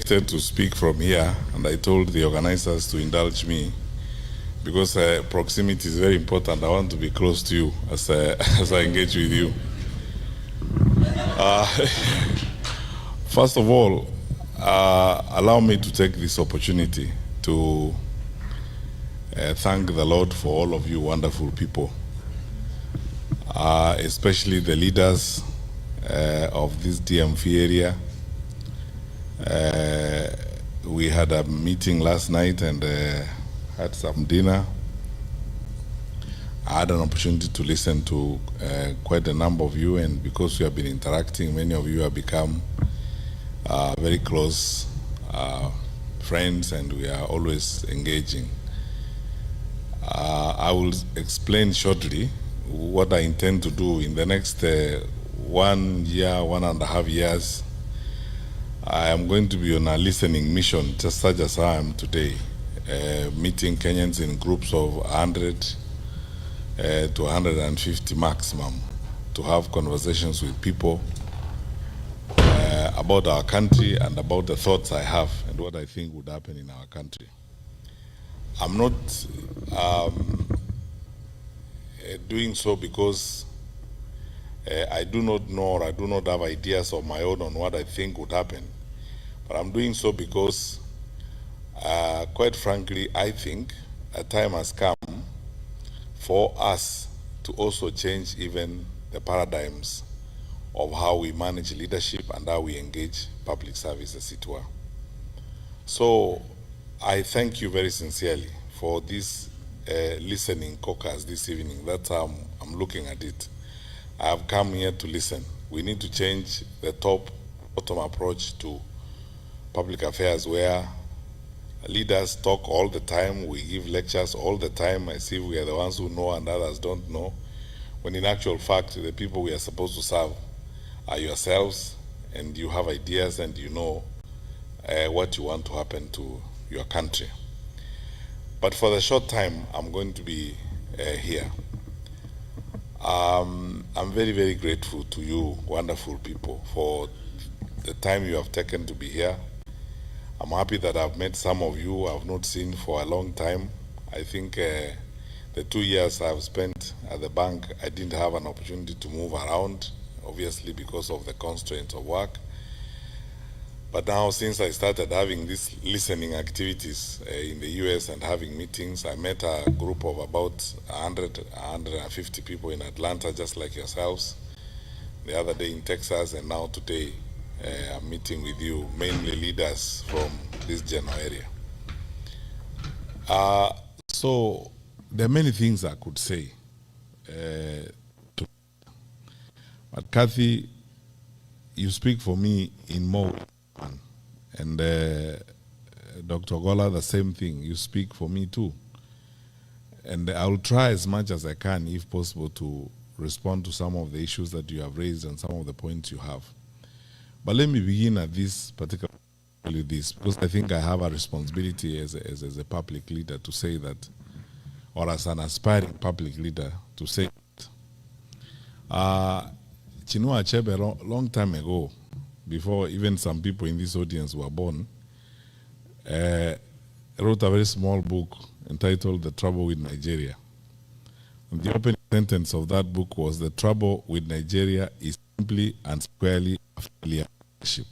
To speak from here, and I told the organizers to indulge me because proximity is very important. I want to be close to you as as I engage with you. First of all, allow me to take this opportunity to thank the Lord for all of you wonderful people, especially the leaders of this DMV area. We had a meeting last night and had some dinner. I had an opportunity to listen to quite a number of you, and because we have been interacting, many of you have become very close friends, and we are always engaging. I will explain shortly what I intend to do in the next 1 year, 1.5 years. I am going to be on a listening mission, just such as I am today, meeting Kenyans in groups of 100 to 150 maximum, to have conversations with people about our country and about the thoughts I have and what I think would happen in our country. I'm not doing so because I do not know, or I do not have ideas of my own on what I think would happen. But I'm doing so because, quite frankly, I think a time has come for us to also change even the paradigms of how we manage leadership and how we engage public service, as it were. So I thank you very sincerely for this listening caucus this evening. That's how I'm looking at it. I have come here to listen. We need to change the top-bottom approach to public affairs, where leaders talk all the time, we give lectures all the time, as if we are the ones who know and others don't know, when in actual fact, the people we are supposed to serve are yourselves, and you have ideas and you know what you want to happen to your country. But for the short time I'm going to be here, I'm very, very grateful to you wonderful people for the time you have taken to be here. I'm happy that I've met some of you I've not seen for a long time. I think the 2 years I've spent at the bank, I didn't have an opportunity to move around, obviously because of the constraints of work. But now, since I started having these listening activities in the US and having meetings, I met a group of about 150 people in Atlanta, just like yourselves. The other day in Texas, and now today I'm meeting with you, mainly leaders from this general area. So there are many things I could say. But Kathy, you speak for me in more ways, and Dr. Gola, the same thing. You speak for me too. And I will try as much as I can, if possible, to respond to some of the issues that you have raised and some of the points you have. But let me begin at this particular with this, because I think I have a responsibility as a public leader to say that, or as an aspiring public leader to say that. Chinua Achebe, long time ago, before even some people in this audience were born, wrote a very small book entitled The Trouble with Nigeria. And the opening sentence of that book was, "The trouble with Nigeria is simply and squarely a failure of leadership."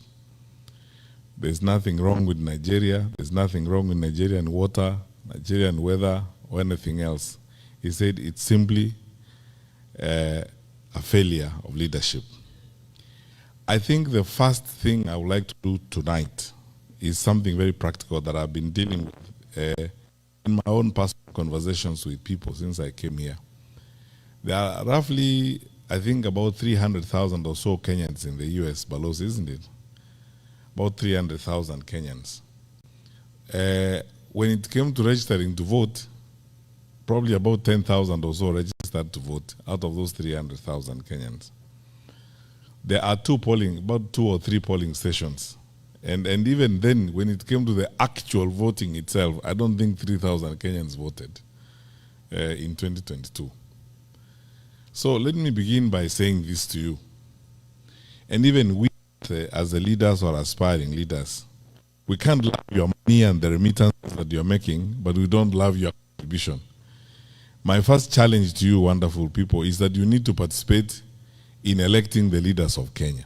There's nothing wrong with Nigeria. There's nothing wrong with Nigerian water, Nigerian weather, or anything else. He said it's simply a failure of leadership. I think the first thing I would like to do tonight is something very practical that I've been dealing with in my own personal conversations with people since I came here. There are roughly, I think, about 300,000 or so Kenyans in the US, Balos, isn't it? About 300,000 Kenyans. When it came to registering to vote, probably about 10,000 or so registered to vote out of those 300,000 Kenyans. There are about 2 or 3 polling stations. And even then, when it came to the actual voting itself, I don't think 3,000 Kenyans voted in 2022. So let me begin by saying this to you. And even we, as the leaders or aspiring leaders, We can't love your money and the remittances that you're making, but we don't love your contribution. My first challenge to you, wonderful people, is that you need to participate in electing the leaders of Kenya,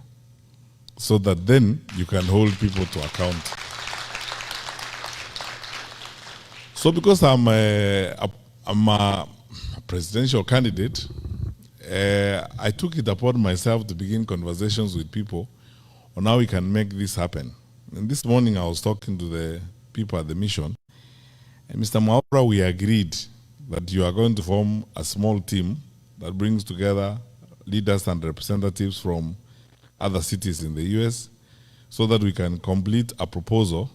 so that then you can hold people to account. So because I'm a presidential candidate, I took it upon myself to begin conversations with people on how we can make this happen. And this morning I was talking to the people at the mission, and Mr. Mwaura, we agreed that you are going to form a small team that brings together leaders and representatives from other cities in the US, so that we can complete a proposal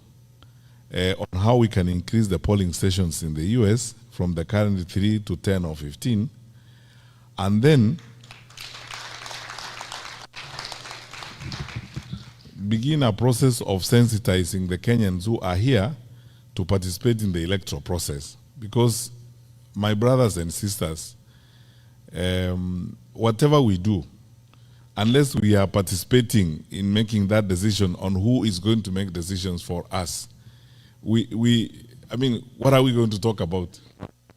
on how we can increase the polling stations in the US from the current 3 to 10 or 15, and then begin a process of sensitizing the Kenyans who are here to participate in the electoral process. Because, my brothers and sisters, whatever we do, unless we are participating in making that decision on who is going to make decisions for us, I mean, what are we going to talk about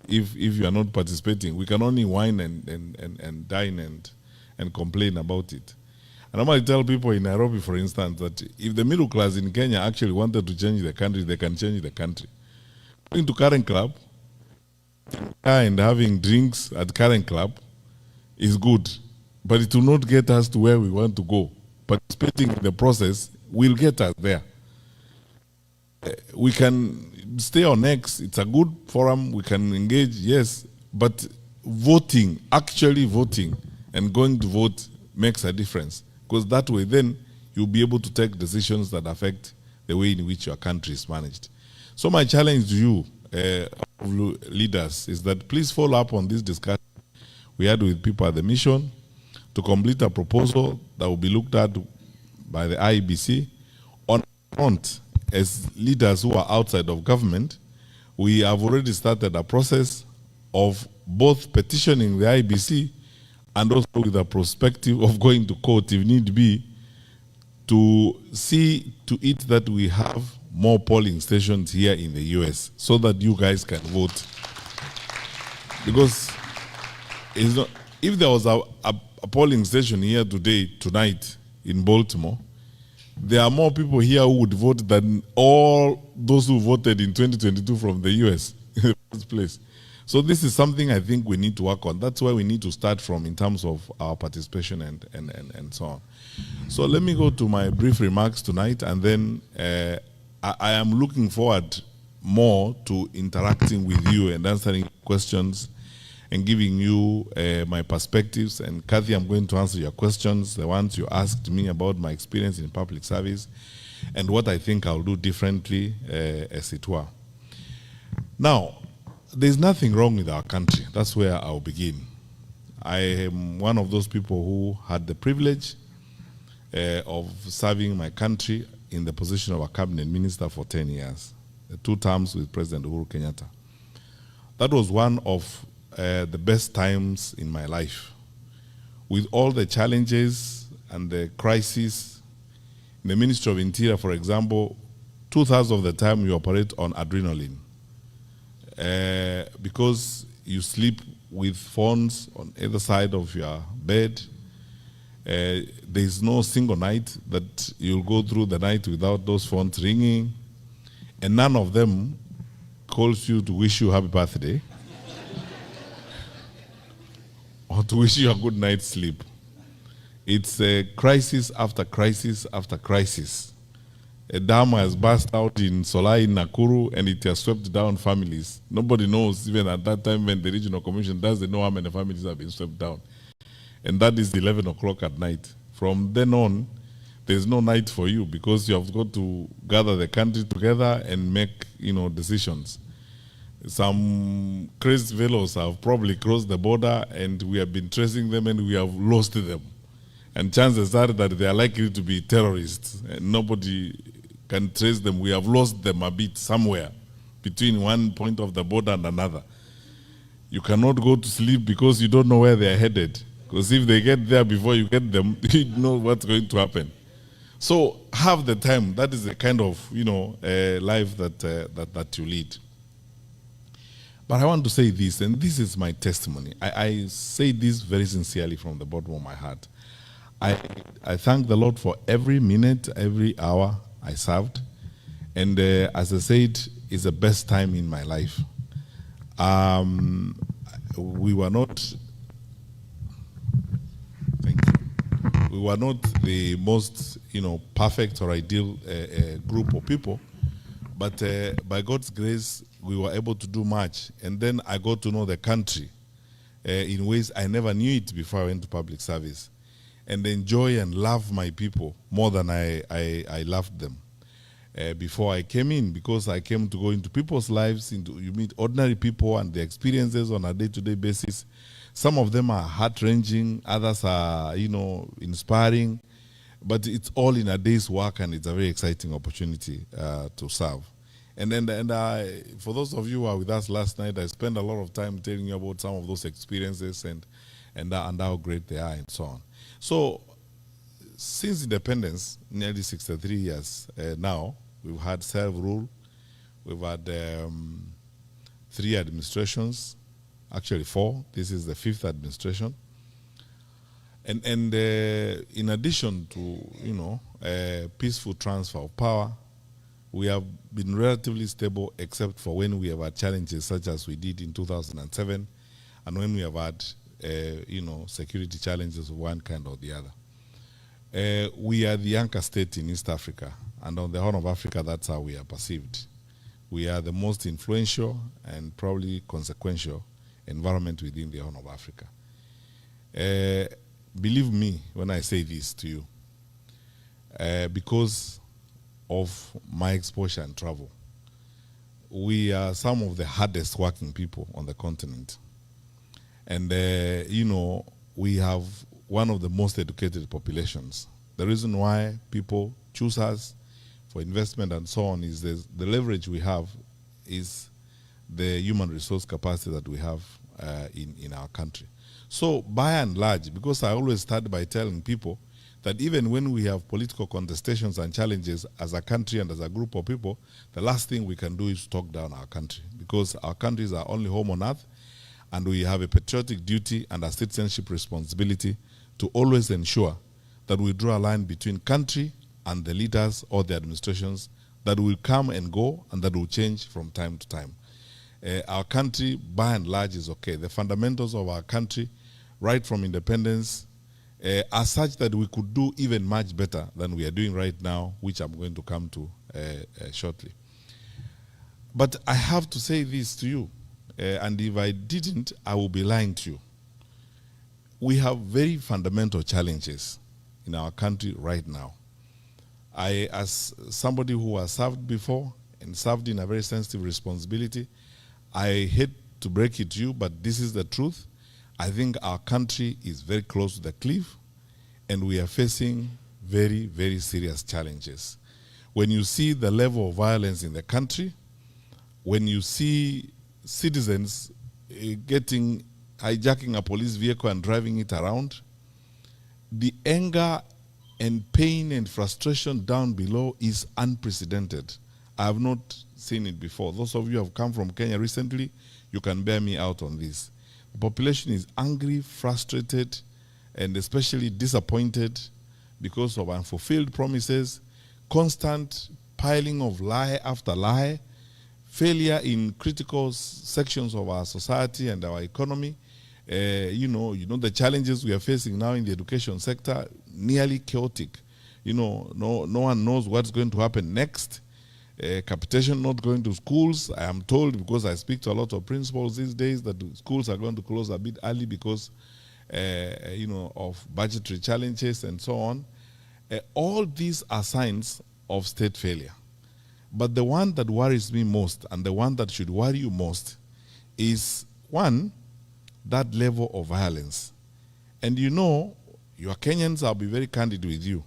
if you are not participating? We can only whine and dine and complain about it. And I might tell people in Nairobi, for instance, that if the middle class in Kenya actually wanted to change the country, they can change the country. Going to Karen Club and having drinks at Karen Club is good, but it will not get us to where we want to go. Participating in the process will get us there. We can stay on X, it's a good forum, we can engage, yes, but voting, actually voting and going to vote makes a difference, because that way then you'll be able to take decisions that affect the way in which your country is managed. So my challenge to you, leaders, is that please follow up on this discussion we had with people at the mission to complete a proposal that will be looked at by the IEBC on front. As leaders who are outside of government, we have already started a process of both petitioning the IBC and also with a perspective of going to court if need be, to see to it that we have more polling stations here in the US so that you guys can vote. Because it's not, if there was a polling station here tonight in Baltimore, there are more people here who would vote than all those who voted in 2022 from the US in the first place. So this is something I think we need to work on. That's where we need to start from in terms of our participation and so on. So let me go to my brief remarks tonight, and then I am looking forward more to interacting with you and answering questions and giving you my perspectives. And Kathy, I'm going to answer your questions, the ones you asked me about my experience in public service and what I think I'll do differently, as it were. Now, there's nothing wrong with our country. That's where I'll begin. I am one of those people who had the privilege of serving my country in the position of a cabinet minister for 10 years, 2 terms with President Uhuru Kenyatta. That was one of the best times in my life. With all the challenges and the crises, in the Ministry of Interior, for example, 2/3 of the time you operate on adrenaline. Because you sleep with phones on either side of your bed. There's no single night that you'll go through the night without those phones ringing, and none of them calls you to wish you happy birthday or to wish you a good night's sleep. It's a crisis after crisis after crisis. A dam has burst out in Solai, in Nakuru, and it has swept down families. Nobody knows, even at that time when the regional commission doesn't know how many families have been swept down. And that is 11 o'clock at night. From then on, there's no night for you, because you have got to gather the country together and make, decisions. Some crazy fellows have probably crossed the border, and we have been tracing them, and we have lost them. And chances are that they are likely to be terrorists, and nobody can trace them. We have lost them a bit somewhere between one point of the border and another. You cannot go to sleep because you don't know where they are headed. Because if they get there before you get them, you know what's going to happen. So have the time. That is the kind of life that that you lead. But I want to say this, and this is my testimony. I say this very sincerely from the bottom of my heart. I thank the Lord for every minute, every hour I served. And as I said, it's the best time in my life. We were not, thank you. We were not the most, perfect or ideal group of people, but by God's grace, we were able to do much. And then I got to know the country in ways I never knew it before I went to public service, and enjoy and love my people more than I loved them before I came in, because I came to go into people's lives, you meet ordinary people and their experiences on a day-to-day basis. Some of them are heart-wrenching, others are, inspiring, but it's all in a day's work, and it's a very exciting opportunity to serve. And for those of you who were with us last night, I spent a lot of time telling you about some of those experiences and how great they are and so on. So, since independence, nearly 63 years now, we've had self-rule, we've had 3 administrations, actually 4. This is the 5th administration. And in addition to peaceful transfer of power, we have been relatively stable, except for when we have had challenges such as we did in 2007, and when we have had security challenges of one kind or the other. We are the anchor state in East Africa, and on the Horn of Africa, that's how we are perceived. We are the most influential and probably consequential environment within the Horn of Africa. Believe me when I say this to you, because of my exposure and travel, we are some of the hardest working people on the continent. And, we have one of the most educated populations. The reason why people choose us for investment and so on is the leverage we have is the human resource capacity that we have in our country. So by and large, because I always start by telling people that even when we have political contestations and challenges as a country and as a group of people, the last thing we can do is talk down our country, because our country is our only home on earth, and we have a patriotic duty and a citizenship responsibility to always ensure that we draw a line between country and the leaders or the administrations that will come and go and that will change from time to time. Our country, by and large, is okay. The fundamentals of our country, right from independence, are such that we could do even much better than we are doing right now, which I'm going to come to shortly. But I have to say this to you, and if I didn't, I will be lying to you. We have very fundamental challenges in our country right now. I, as somebody who has served before and served in a very sensitive responsibility, I hate to break it to you, but this is the truth. I think our country is very close to the cliff, and we are facing very, very serious challenges. When you see the level of violence in the country, when you see citizens hijacking a police vehicle and driving it around, the anger and pain and frustration down below is unprecedented. I have not seen it before. Those of you who have come from Kenya recently, you can bear me out on this. The population is angry, frustrated, and especially disappointed because of unfulfilled promises, constant piling of lie after lie, failure in critical sections of our society and our economy. The challenges we are facing now in the education sector, nearly chaotic. No one knows what's going to happen next. Capitation not going to schools. I am told, because I speak to a lot of principals these days, that schools are going to close a bit early because of budgetary challenges and so on. All these are signs of state failure. But the one that worries me most, and the one that should worry you most, is one, that level of violence. And you are Kenyans, I'll be very candid with you.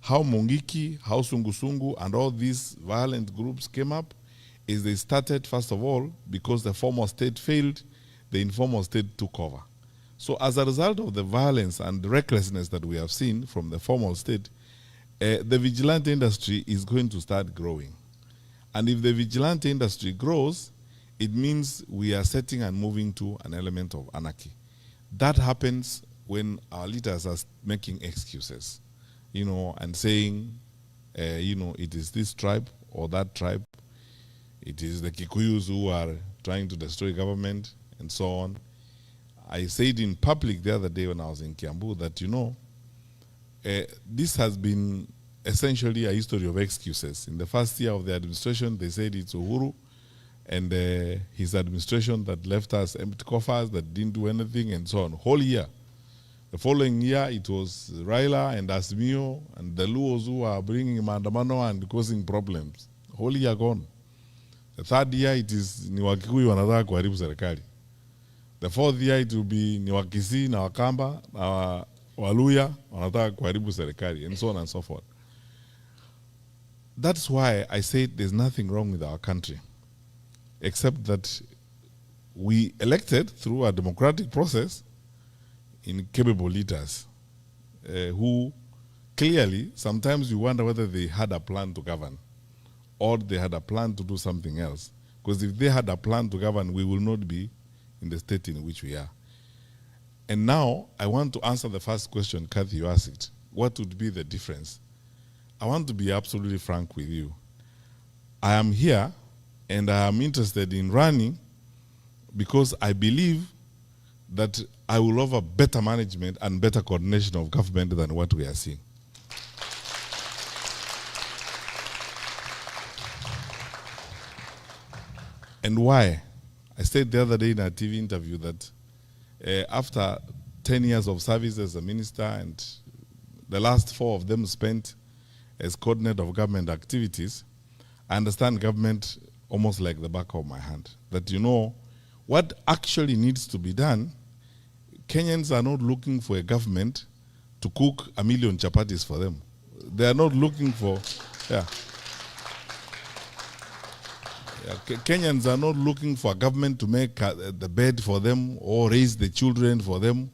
How Mungiki, how Sungusungu, and all these violent groups came up is they started, first of all, because the former state failed, the informal state took over. So as a result of the violence and the recklessness that we have seen from the formal state, the vigilante industry is going to start growing. And if the vigilante industry grows, it means we are setting and moving to an element of anarchy. That happens when our leaders are making excuses, and saying, it is this tribe or that tribe. It is the Kikuyus who are trying to destroy government and so on. I said in public the other day when I was in Kiambu that, this has been essentially a history of excuses. In the first year of the administration, they said it's Uhuru and his administration that left us empty coffers, that didn't do anything, and so on. Whole year. The following year, it was Raila and Asmio and the Luos who are bringing maandamano and causing problems. Whole year gone. The third year, it is ni Wakikuyu wanataka kuharibu serikali. The fourth year, it will be ni Wakisii na Wakamba na Waluya wanataka kuharibu serikali, and so on and so forth. That's why I said there's nothing wrong with our country, except that we elected through a democratic process incapable leaders who clearly, sometimes you wonder whether they had a plan to govern or they had a plan to do something else. Because if they had a plan to govern, we will not be in the state in which we are. And now, I want to answer the first question, Kathy, you asked. What would be the difference? I want to be absolutely frank with you. I am here and I am interested in running because I believe that I will offer better management and better coordination of government than what we are seeing. And why? I said the other day in a TV interview that after 10 years of service as a minister and the last 4 of them spent as coordinator of government activities, I understand government almost like the back of my hand. That what actually needs to be done. Kenyans are not looking for a government to cook 1 million chapatis for them. They are not looking for, Kenyans are not looking for a government to make the bed for them or raise the children for them.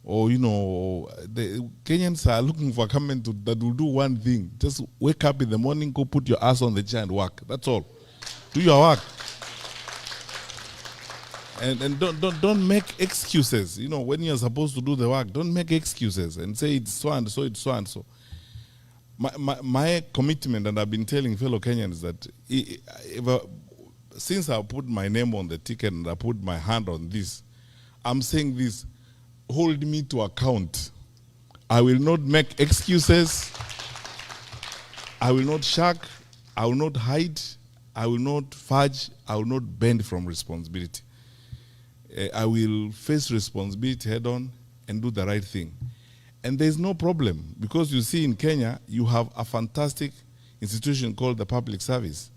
Or, the Kenyans are looking for a government that will do one thing. Just wake up in the morning, go put your ass on the chair and work. That's all. Do your work. And don't make excuses. When you're supposed to do the work, don't make excuses and say it's so and so, it's so and so. My commitment, and I've been telling fellow Kenyans that since I put my name on the ticket and I put my hand on this, I'm saying this, hold me to account. I will not make excuses. I will not shirk. I will not hide. I will not fudge. I will not bend from responsibility. I will face responsibility head on and do the right thing. And there's no problem because you see in Kenya, you have a fantastic institution called the public service.